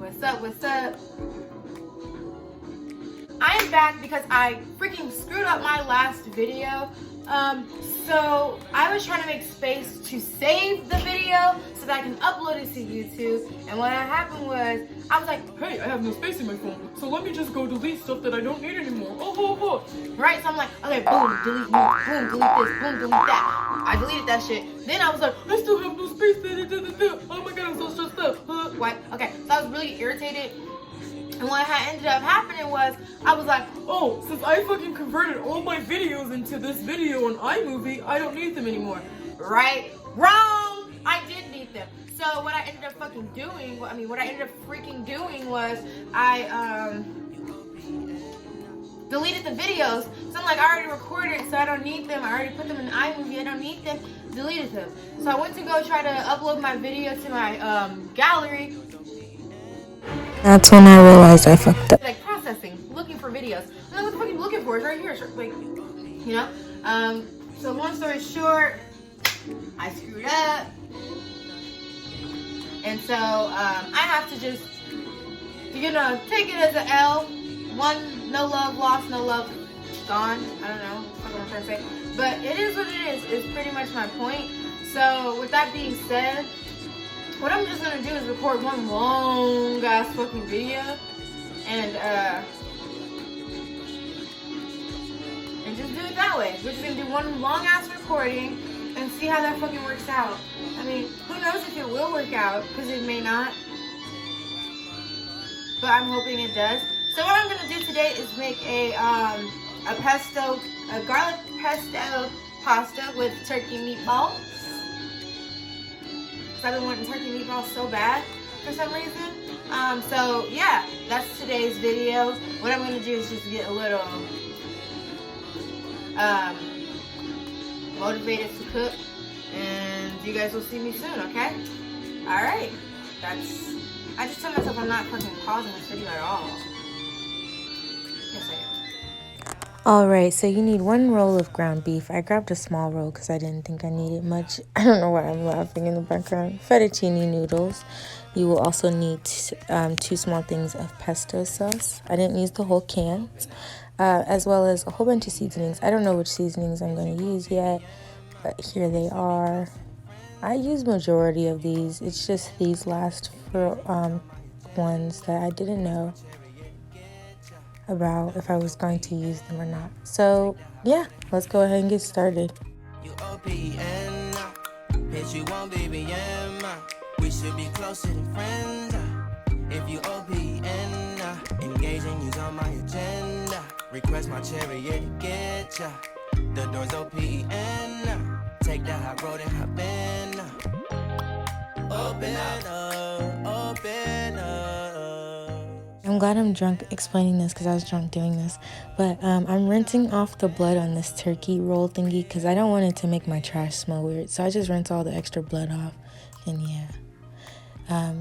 What's up, what's up? I am back because I freaking screwed up my last video. So I was trying to make space to save the video so that I can upload it to YouTube. And what happened was, I was like, hey, I have no space in my phone, so let me just go delete stuff that I don't need anymore. Right? So I'm like, okay, boom, delete more, boom, delete this, boom, delete that. I deleted that shit. Then I was like, I still have no space. Oh my god, I'm so stressed up. What? Okay, so I was really irritated. And what ended up happening was, I was like, oh, since I fucking converted all my videos into this video on iMovie, I don't need them anymore. Right? Wrong! I did need them. So what I ended up fucking doing, what I ended up freaking doing was, I, deleted the videos. So I'm like, I already recorded, so I don't need them. I already put them in iMovie, I don't need them. Deleted them. So I went to go try to upload my video to my, gallery. That's when I realized I fucked up. Like processing, looking for videos. I'm like, what the fuck are you looking for? It's right here. Like, you know? So long story short, I screwed up. And so I have to just, you know, take it as an L. One, no love lost, no love gone. I don't know what I'm trying to say. But it is what it is. It's pretty much my point. So with that being said, what I'm just gonna do is record one long ass fucking video and just do it that way. We're just gonna do one long ass recording and see how that fucking works out. I mean, who knows if it will work out, because it may not. But I'm hoping it does. So what I'm gonna do today is make a garlic pesto pasta with turkey meatballs. I've been wanting turkey meatballs so bad for some reason. So yeah, that's today's video. What I'm gonna do is just get a little motivated to cook, and you guys will see me soon, okay? Alright. I just told myself I'm not fucking pausing this video at all. Yes, I am. Alright, so you need 1 roll of ground beef. I grabbed a small roll because I didn't think I needed much. I don't know why I'm laughing in the background. Fettuccine noodles. You will also need 2 small things of pesto sauce. I didn't use the whole cans. As well as a whole bunch of seasonings. I don't know which seasonings I'm going to use yet, but here they are. I use majority of these. It's just these last ones that I didn't know about if I was going to use them or not. So yeah, let's go ahead and get started. We should be closer than friends. If you OPN, engaging you's on my agenda. Request my chariot to get ya. The door's OPN. Take that hot road and hop in. Open up, open up. I'm glad I'm drunk explaining this because I was drunk doing this. But I'm rinsing off the blood on this turkey roll thingy because I don't want it to make my trash smell weird. So I just rinse all the extra blood off. And yeah.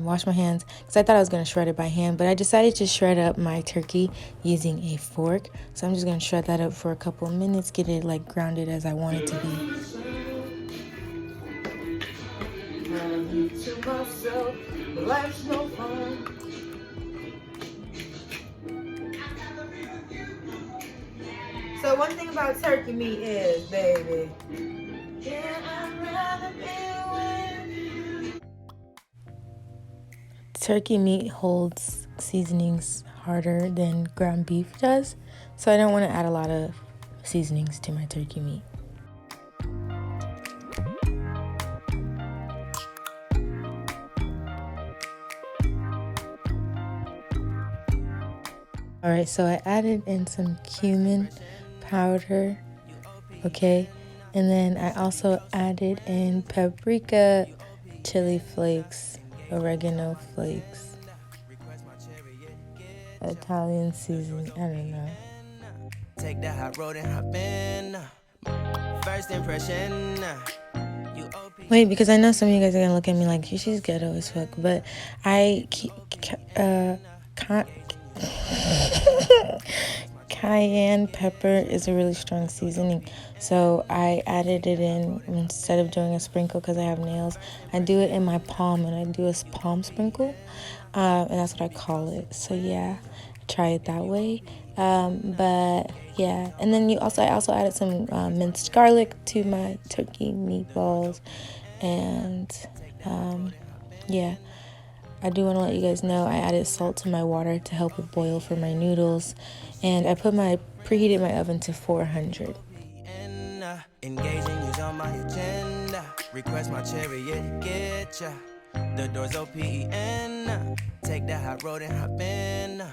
Wash my hands because I thought I was going to shred it by hand, but I decided to shred up my turkey using a fork. So I'm just going to shred that up for a couple of minutes, get it like grounded as I want it to be. So one thing about turkey meat is, baby, yeah, I'd rather be with you. Turkey meat holds seasonings harder than ground beef does, so I don't want to add a lot of seasonings to my turkey meat. Alright, so I added in some cumin powder, okay, and then I also added in paprika, chili flakes, oregano flakes, Italian seasoning, I don't know. Take that hot road and hop in. First impression. Wait, because I know some of you guys are gonna look at me like she's ghetto as fuck, but cayenne pepper is a really strong seasoning, so I added it in instead of doing a sprinkle because I have nails. I do it in my palm and I do a palm sprinkle. and that's what I call it. So yeah, try it that way. But yeah, and then I also added some minced garlic to my turkey meatballs, and yeah, I do want to let you guys know I added salt to my water to help it boil for my noodles, and I preheated my oven to 400. Engaging you's on my agenda. Request my chariot to get ya. The door's open. Take that hot road and hop in.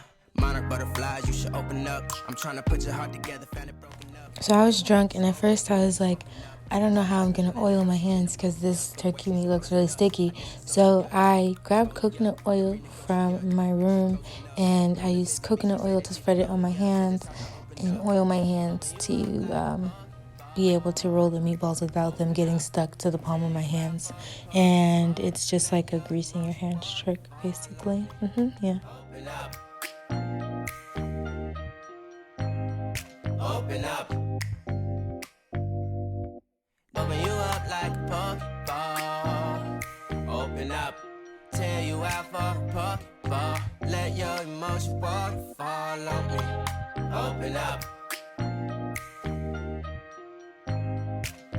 Monarch butterflies, you should open up. I'm trying to put your heart together, found it broken up. So I was drunk, and at first I was like, I don't know how I'm gonna oil my hands because this turkey meat looks really sticky. So I grabbed coconut oil from my room, and I used coconut oil to spread it on my hands and oil my hands to be able to roll the meatballs without them getting stuck to the palm of my hands. And it's just like a greasing your hands trick, basically. Yeah. Open up. Open you up like a Pokeball. Open up. Tear you out for a Pokeball. Let your emotion waterfall on me. Open up.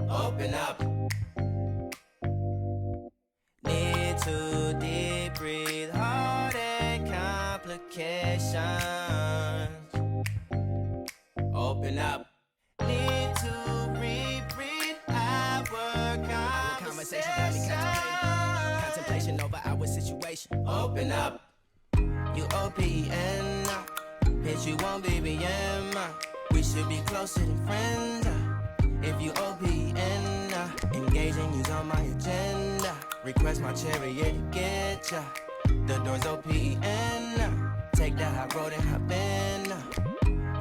Open up. Need to deep breathe, heartache complications. Open up. Need to reread our conversation. Got me contemplation over our situation. Open up. You OPN. Bitch, you won't BBM. We should be closer than friends. If you OPN, engaging you's on my agenda. Request my chariot to get ya. The door's OPN. Take that hot road and hop in.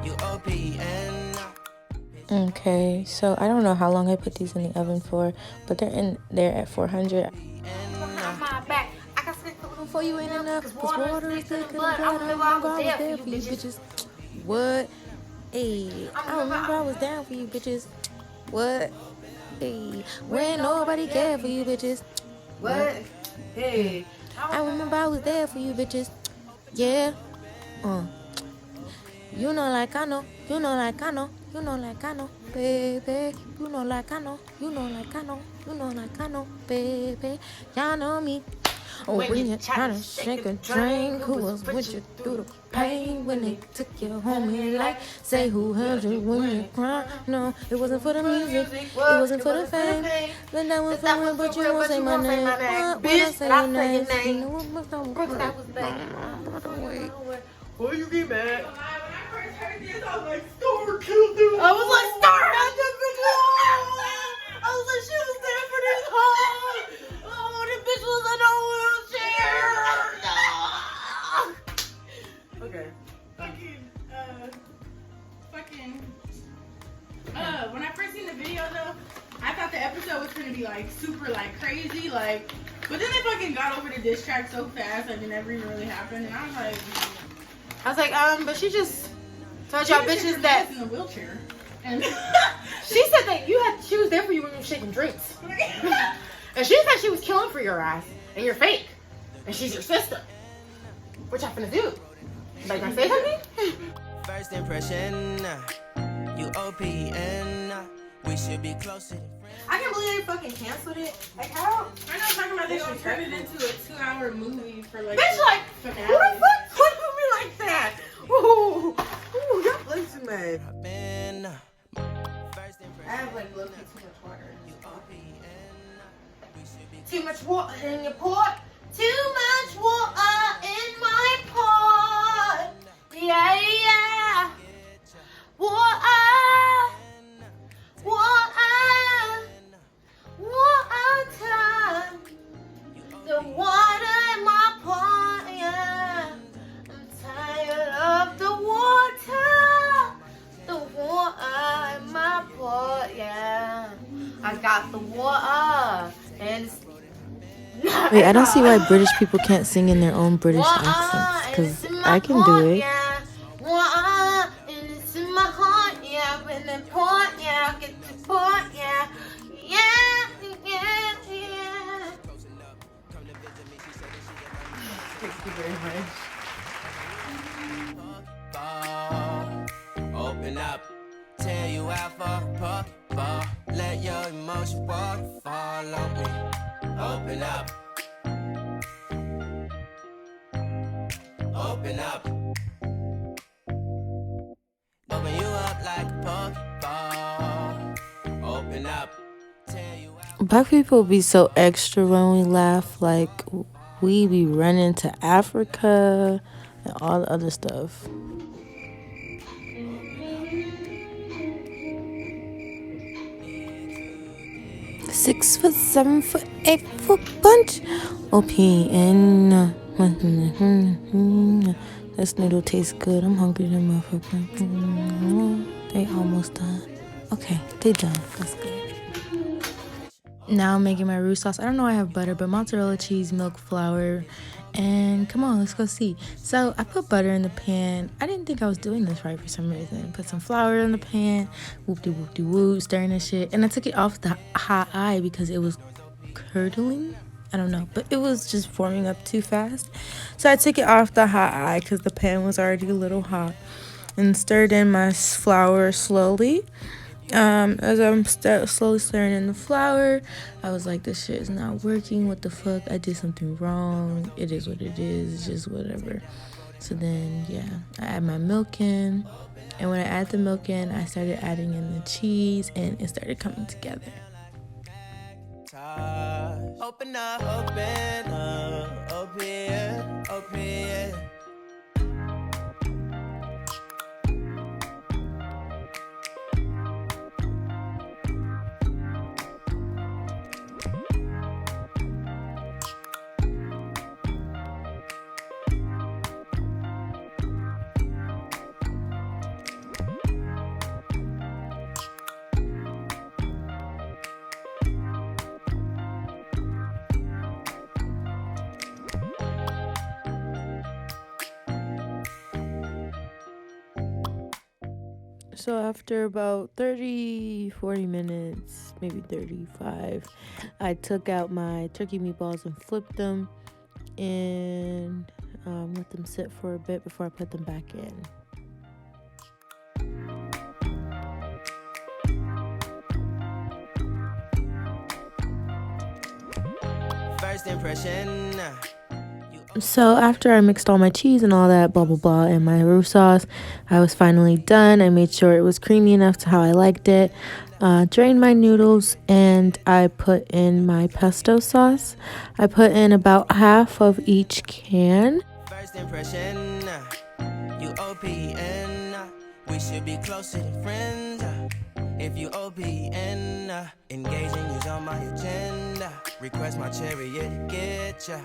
You OPN. Okay, so I don't know how long I put these in the oven for, but they're in there at 400. For you ain't enough, cause water is thicker than blood. I remember I was there for you bitches. What? Hey, I remember I was down for you bitches. What? Hey, when nobody cared for you bitches. What? Hey. I remember I was there for you bitches. Yeah. You know like I know. You know like I know. You know like I know, baby. You know like I know. You know like I know. You know like I know, baby. Y'all know me. Oh, when you're trying to shake a drink, who was with you through the pain when they took you home and like say who held you when you cried? No, it wasn't for the music, it wasn't for the fame. Then that was for me, but you won't say my name. What when I say your name? You know what that was back. Why you get mad? When I first heard this, I was like, Star killed him. I was like, Star had the bitch. I was like, she was there for this whole. Oh, the bitch was in a wheelchair. Okay. When I first seen the video though, I thought the episode was gonna be like super like crazy, like, but then they fucking got over the diss track so fast, like it never even really happened, and I was like, but she just told y'all bitches that in a wheelchair, and she said that she was there for you when you were shaking drinks, and she said she was killing for your ass, and you're fake, and she's your sister. What y'all finna do? Like, gonna say something? First impression, you OPN. We should be closer. I can't believe they fucking canceled it. Like, how? I'm not talking about they should turn it into a 2-hour movie for like. Bitch, like, who the fuck put me like that? Ooh, y'all play too much. I have like low-key too much water. Too much water in your pot. Too much water in my pot. Yeah, yeah. Water. The water in my pot, yeah. I'm tired of the water. The water in my pot, yeah. I got the water. And wait, I don't see why British people can't sing in their own British accents, because I can do it. Yeah. Water, and it's in my heart, yeah. In the pot, yeah. Get the pot, yeah. Yeah, yeah, yeah. Thank you very much. Tear you out for a ball. Let your emotions waterfall on me. Open up. Open up. Open you up like a Pokeball. Open up. Tear you out. Black people be so extra when we laugh. Like, we be running to Africa and all the other stuff. 6 foot, 7 foot, 8 foot bunch. OPN. This noodle tastes good. I'm hungry, that motherfucker. They almost done. Okay, they done. That's good. Now I'm making my roux sauce. I don't know I have butter, but mozzarella cheese, milk, flour, and come on, let's go see. So I put butter in the pan. I didn't think I was doing this right for some reason. Put some flour in the pan, whoop-de-whoop-de-whoop, stirring this shit. And I took it off the hot eye because it was curdling. I don't know, but it was just forming up too fast. So I took it off the hot eye because the pan was already a little hot, and stirred in my flour slowly. As I'm slowly stirring in the flour, I was like, this shit is not working. What the fuck? I did something wrong. It is what it is. It's just whatever. So then, yeah, I add my milk in. And when I add the milk in, I started adding in the cheese, and it started coming together. Open up, open up, open, open. So after about 30-40 minutes, maybe 35, I took out my turkey meatballs and flipped them and let them sit for a bit before I put them back in. First impression. So after I mixed all my cheese and all that blah blah blah and my roux sauce, I was finally done. I made sure it was creamy enough to how I liked it. Drained my noodles, and I put in my pesto sauce. I put in about half of each can. First impression. You OPN. We should be closer than friends. If you OPN, engaging you's on my agenda. Request my chariot to get ya.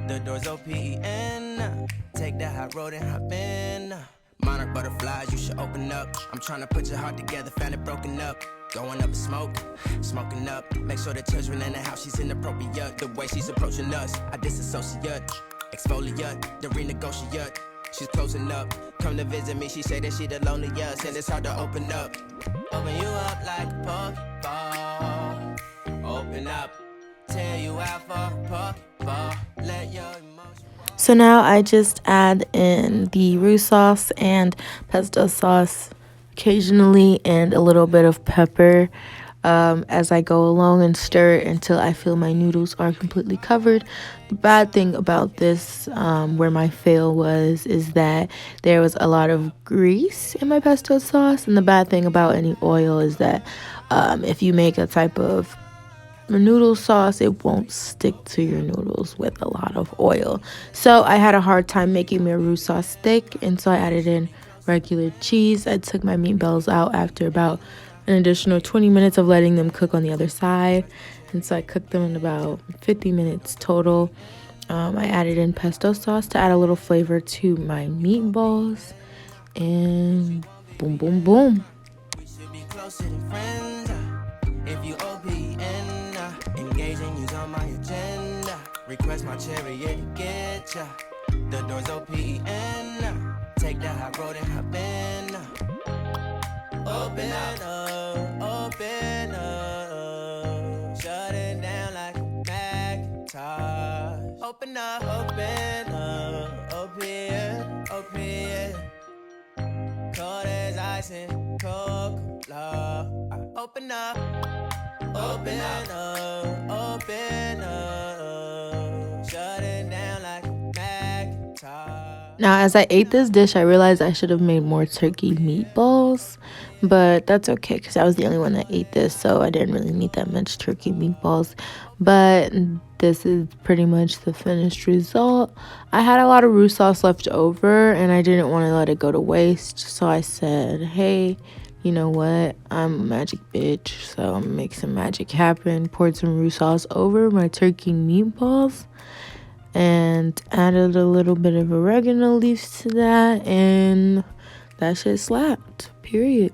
The door's OPN. Take that hot road and hop in. Monarch butterflies, you should open up. I'm trying to put your heart together, found it broken up. Going up in smoke, smoking up. Make sure the children in the house, she's inappropriate. The way she's approaching us, I disassociate. Exfoliate, the renegotiate. She's closing up. Come to visit me, she say that she the loneliest, and it's hard to open up. Open you up like a Pokeball. Open up. Tear you out for a Pokeball. Let your emotions. So now I just add in the roux sauce and pesto sauce occasionally, and a little bit of pepper as I go along, and stir it until I feel my noodles are completely covered. The bad thing about this, where my fail was, is that there was a lot of grease in my pesto sauce. And the bad thing about any oil is that if you make a type of noodle sauce, it won't stick to your noodles with a lot of oil. So I had a hard time making my roux sauce thick, and so I added in regular cheese. I took my meatballs out after about an additional 20 minutes of letting them cook on the other side, and so I cooked them in about 50 minutes total. I added in pesto sauce to add a little flavor to my meatballs, and boom boom boom. We should be closer than friends. If you OPN, engaging you's on my agenda. Request my chariot to get ya. The door's OPN. Take that hot road and hop in. Open up, open up. Shut it down like a Macintosh. Open up, open, open. Cold as ice and cold. open up, open up, open up, shut it down like a Macintosh. Now, as I ate this dish, I realized I should have made more turkey meatballs, but that's okay because I was the only one that ate this, so I didn't really need that much turkey meatballs. But this is pretty much the finished result. I had a lot of roux sauce left over, and I didn't want to let it go to waste, so I said, hey, you know what? I'm a magic bitch, so I'm gonna make some magic happen. Poured some roux sauce over my turkey meatballs and added a little bit of oregano leaves to that, and that shit slapped, period.